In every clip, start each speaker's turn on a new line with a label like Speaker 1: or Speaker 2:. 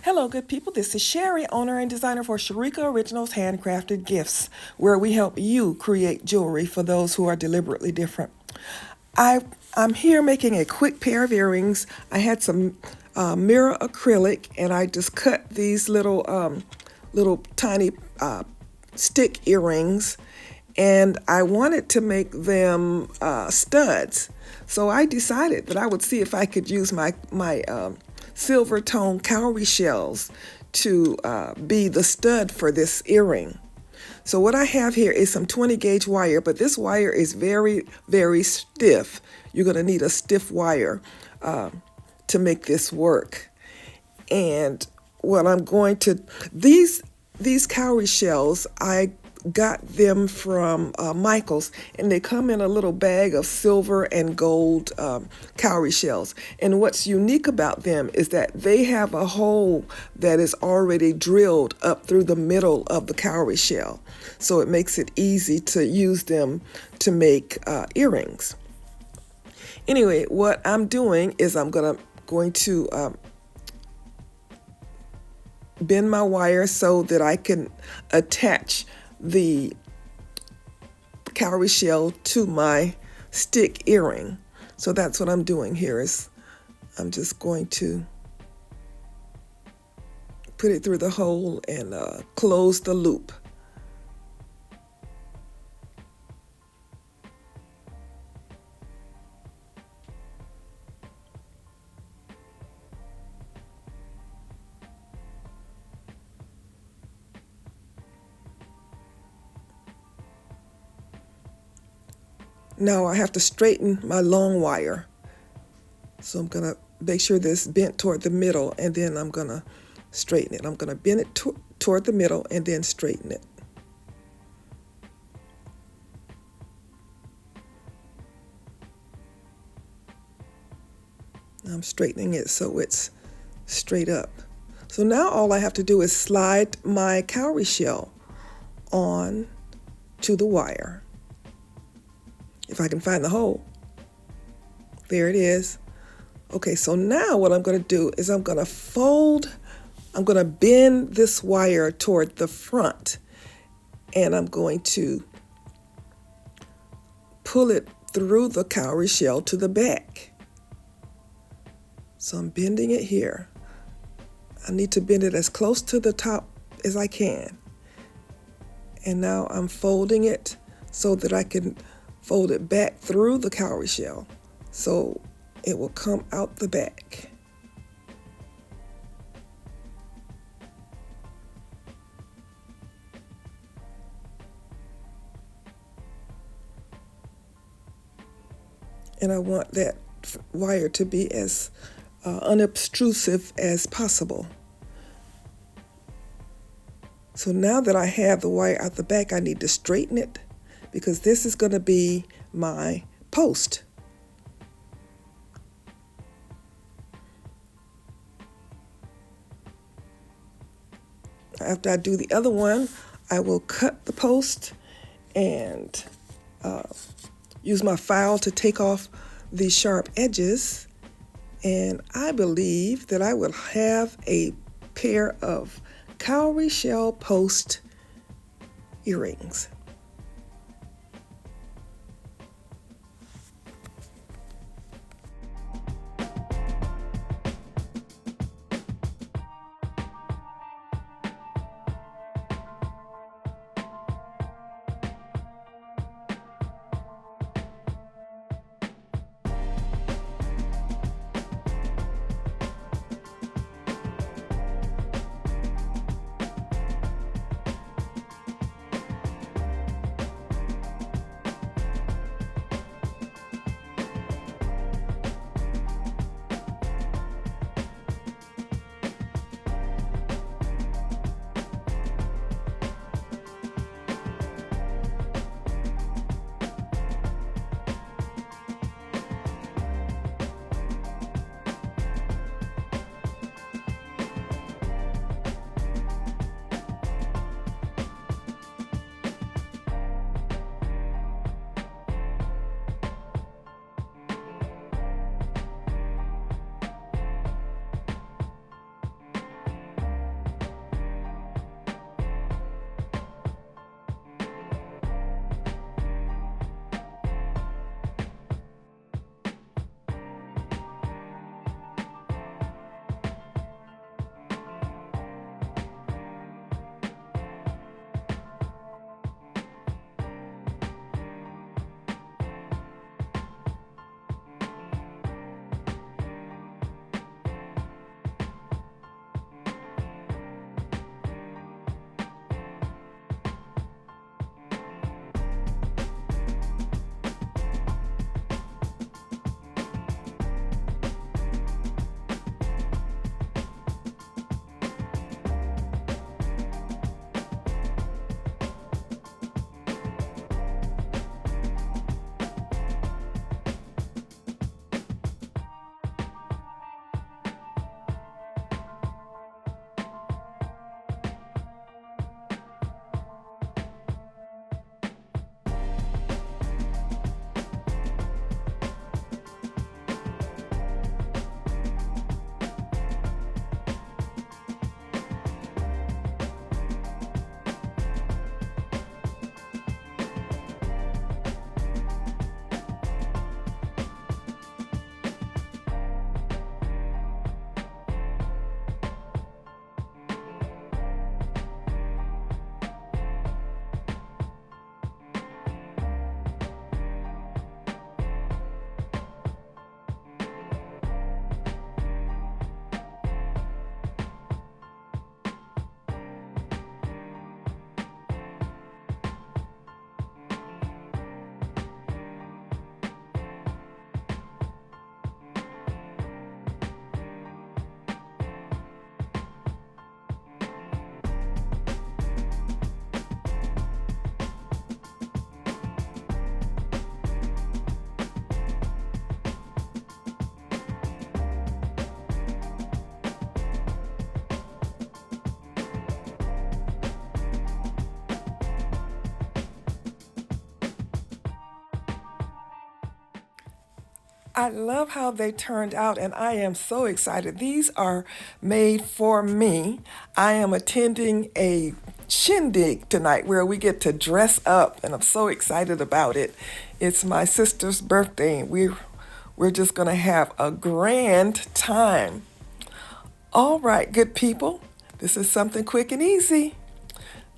Speaker 1: Hello, good people. This is Sherry, owner and designer for Sharika Originals Handcrafted Gifts, where we help you create jewelry for those who are deliberately different. I, I'm here making a quick pair of earrings. I had some mirror acrylic, and I just cut these little tiny stick earrings, and I wanted to make them studs. So I decided that I would see if I could use my silver tone cowrie shells to be the stud for this earring. So what I have here is some 20 gauge wire, but this wire is very, very stiff. You're going to need a stiff wire to make this work. And what I'm going to, these cowrie shells, I got them from Michael's, and they come in a little bag of silver and gold cowrie shells. And what's unique about them is that they have a hole that is already drilled up through the middle of the cowrie shell. So it makes it easy to use them to make earrings. Anyway, what I'm doing is I'm going to bend my wire so that I can attach the cowrie shell to my stick earring. So that's what I'm doing here is I'm just going to put it through the hole and close the loop. Now I have to straighten my long wire. So I'm going to make sure this bent toward the middle, and then I'm going to straighten it. I'm going to bend it toward the middle and then straighten it. I'm straightening it so it's straight up. So now all I have to do is slide my cowrie shell on to the wire. If I can find the hole. There it is. Okay, so now what I'm going to do is I'm going to bend this wire toward the front, and I'm going to pull it through the cowrie shell to the back. So I'm bending it here. I need to bend it as close to the top as I can. And now I'm folding it so that I can fold it back through the cowrie shell so it will come out the back. And I want that wire to be as unobtrusive as possible. So now that I have the wire out the back, I need to straighten it, because this is going to be my post. After I do the other one, I will cut the post and use my file to take off the sharp edges. And I believe that I will have a pair of cowrie shell post earrings. I love how they turned out, and I am so excited. These are made for me. I am attending a shindig tonight where we get to dress up, and I'm so excited about it. It's my sister's birthday, and we're just going to have a grand time. All right, good people. This is something quick and easy.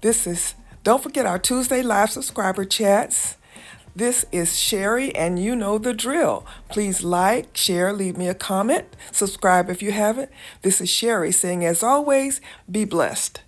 Speaker 1: Don't forget our Tuesday live subscriber chats. This is Sherry, and you know the drill. Please like, share, leave me a comment, subscribe if you haven't. This is Sherry saying, as always, be blessed.